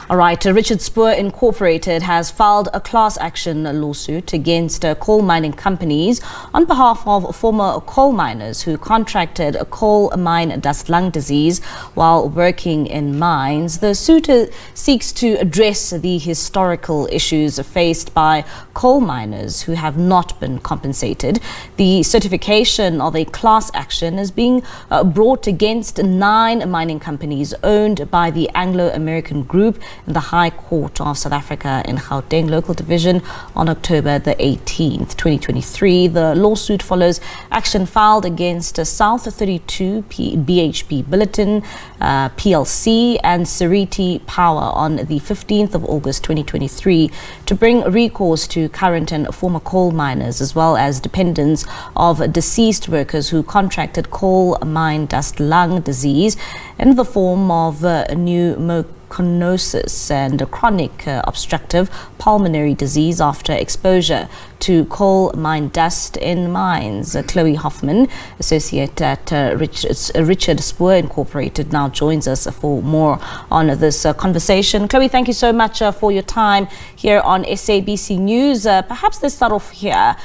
All right, Richard Spoor Incorporated has filed a class action lawsuit against coal mining companies on behalf of former coal miners who contracted coal mine dust lung disease while working in mines. The suit seeks to address the historical issues faced by coal miners who have not been compensated. The certification of a class action is being brought against 9 mining companies owned by the Anglo American Group in the High Court of South Africa in Gauteng Local Division on October the 18th, 2023. The lawsuit follows action filed against South 32 BHP Billiton PLC and Seriti Power on the 15th of August 2023 to bring recourse to current and former coal miners as well as dependents of deceased workers who contracted coal mine dust lung disease in the form of pneumoconiosis and chronic obstructive pulmonary disease after exposure to coal mine dust in mines. Chloe Hoffmann, associate at Richard Spoor Incorporated, now joins us for more on this conversation. Chloe, thank you so much for your time here on SABC News. Perhaps let's start off here.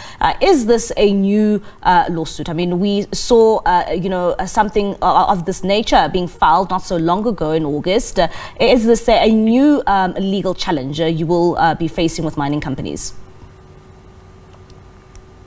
Is this a new lawsuit? I mean, we saw, something of this nature being filed not so long ago in August. Is this a new legal challenge you will be facing with mining companies?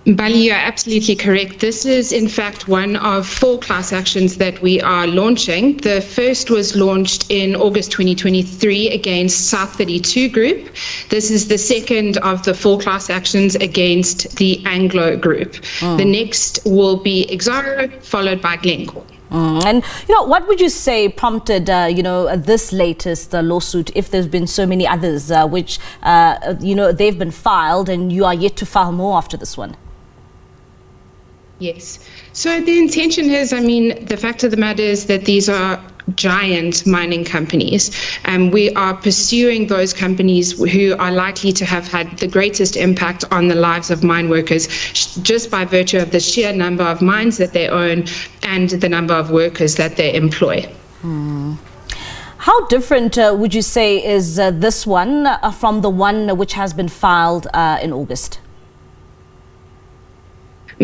Bali, you're absolutely correct. This is, in fact, one of 4 class actions that we are launching. The first was launched in August 2023 against South 32 Group. This is the second of the 4 class actions against the Anglo Group. The next will be Exaro, followed by Glencore. And, what would you say prompted, this latest lawsuit, if there's been so many others which, they've been filed and you are yet to file more after this one? Yes. So the intention is, the fact of the matter is that these are giant mining companies, and we are pursuing those companies who are likely to have had the greatest impact on the lives of mine workers just by virtue of the sheer number of mines that they own and the number of workers that they employ. How different would you say is this one from the one which has been filed in August?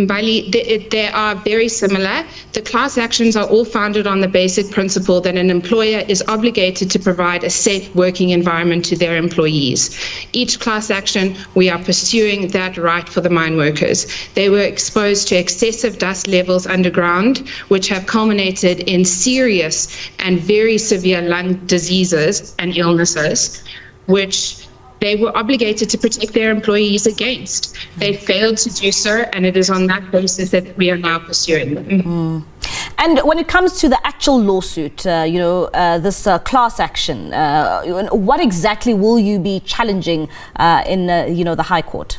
Bali, they are very similar. The class actions are all founded on the basic principle that an employer is obligated to provide a safe working environment to their employees. Each class action, we are pursuing that right for the mine workers. They were exposed to excessive dust levels underground, which have culminated in serious and very severe lung diseases and illnesses, which they were obligated to protect their employees against. They failed to do so, and it is on that basis that we are now pursuing them. And when it comes to the actual lawsuit, this class action, what exactly will you be challenging in, the High Court?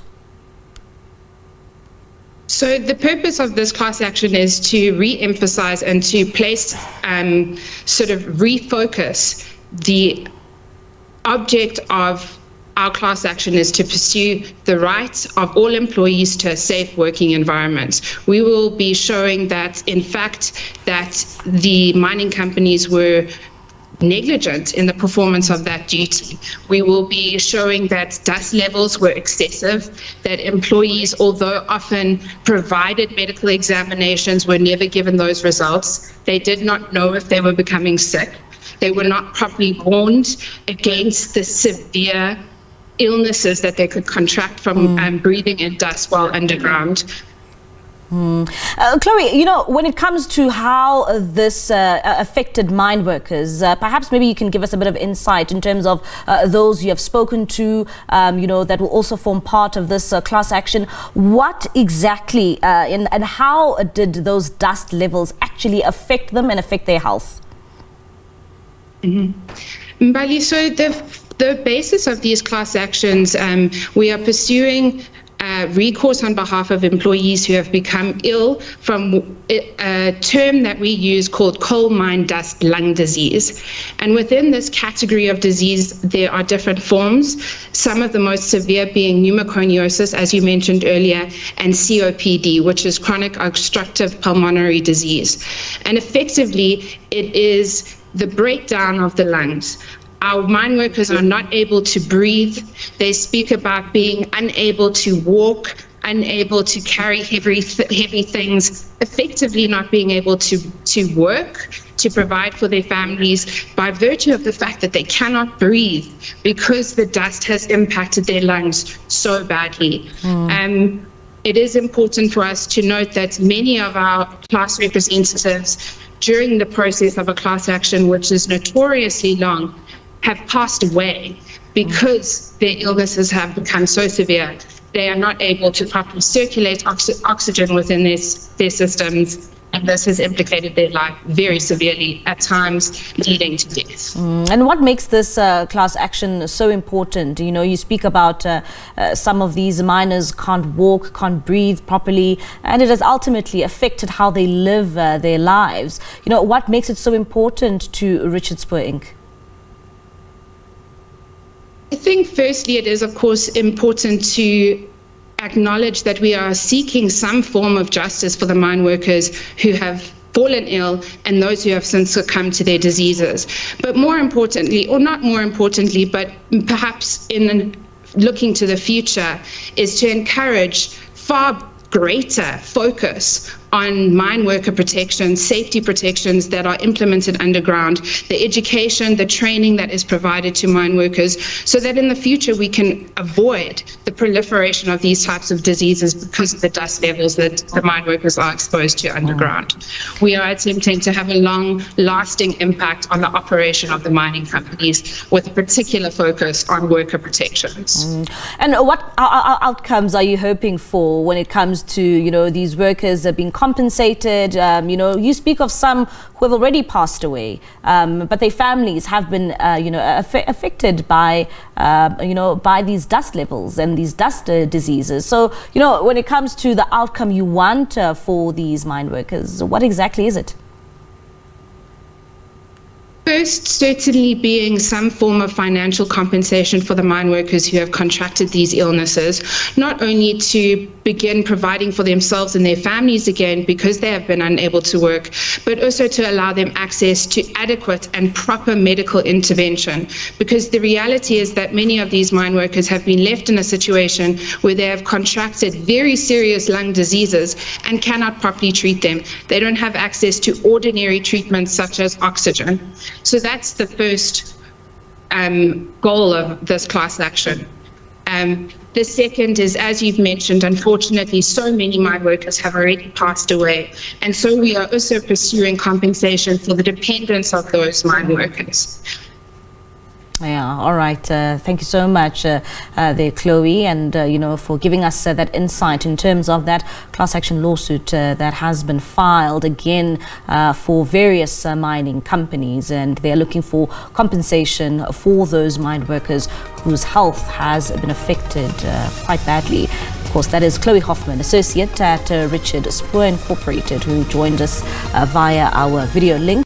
So the purpose of this class action is to re-emphasize and to place, refocus the object of our class action is to pursue the rights of all employees to a safe working environment. We will be showing that, in fact, that the mining companies were negligent in the performance of that duty. We will be showing that dust levels were excessive, that employees, although often provided medical examinations, were never given those results. They did not know if they were becoming sick. They were not properly warned against the severe illnesses that they could contract from breathing in dust while underground. Chloe, when it comes to how this affected mine workers, perhaps maybe you can give us a bit of insight in terms of those you have spoken to, that will also form part of this class action. What exactly and how did those dust levels actually affect them and affect their health? Bali, so the basis of these class actions, we are pursuing recourse on behalf of employees who have become ill from a term that we use called coal mine dust lung disease. And within this category of disease, there are different forms, some of the most severe being pneumoconiosis, as you mentioned earlier, and COPD, which is chronic obstructive pulmonary disease. And effectively, it is the breakdown of the lungs. Our mine workers are not able to breathe. They speak about being unable to walk, unable to carry heavy things, effectively not being able to work, to provide for their families by virtue of the fact that they cannot breathe because the dust has impacted their lungs so badly. It is important for us to note that many of our class representatives during the process of a class action, which is notoriously long, have passed away because their illnesses have become so severe. They are not able to properly circulate oxygen within their systems, and this has implicated their life very severely, at times leading to death. And what makes this class action so important? You know, you speak about some of these miners can't walk, can't breathe properly, and it has ultimately affected how they live their lives. You know, what makes it so important to Richard Spoor Inc? I think firstly it is of course important to acknowledge that we are seeking some form of justice for the mine workers who have fallen ill and those who have since succumbed to their diseases. But more importantly, or not more importantly, but perhaps in looking to the future, is to encourage far greater focus on mine worker protection, safety protections that are implemented underground, the education, the training that is provided to mine workers, so that in the future we can avoid the proliferation of these types of diseases because of the dust levels that the mine workers are exposed to underground. We are attempting to have a long-lasting impact on the operation of the mining companies with a particular focus on worker protections. And what outcomes are you hoping for when it comes to, you know, these workers being compensated? You know, you speak of some who have already passed away, but their families have been, affected by, by these dust levels and these dust diseases. So, you know, when it comes to the outcome you want for these mine workers, what exactly is it? First, certainly being some form of financial compensation for the mine workers who have contracted these illnesses, not only to begin providing for themselves and their families again because they have been unable to work, but also to allow them access to adequate and proper medical intervention. Because the reality is that many of these mine workers have been left in a situation where they have contracted very serious lung diseases and cannot properly treat them. They don't have access to ordinary treatments such as oxygen. So that's the first goal of this class action. The second is, as you've mentioned, unfortunately, so many mine workers have already passed away. And so we are also pursuing compensation for the dependents of those mine workers. Yeah, all right. Thank you so much there, Chloe, and, for giving us that insight in terms of that class action lawsuit that has been filed again for various mining companies, and they're looking for compensation for those mine workers whose health has been affected quite badly. Of course, that is Chloe Hoffmann, associate at Richard Spoor Incorporated, who joined us via our video link.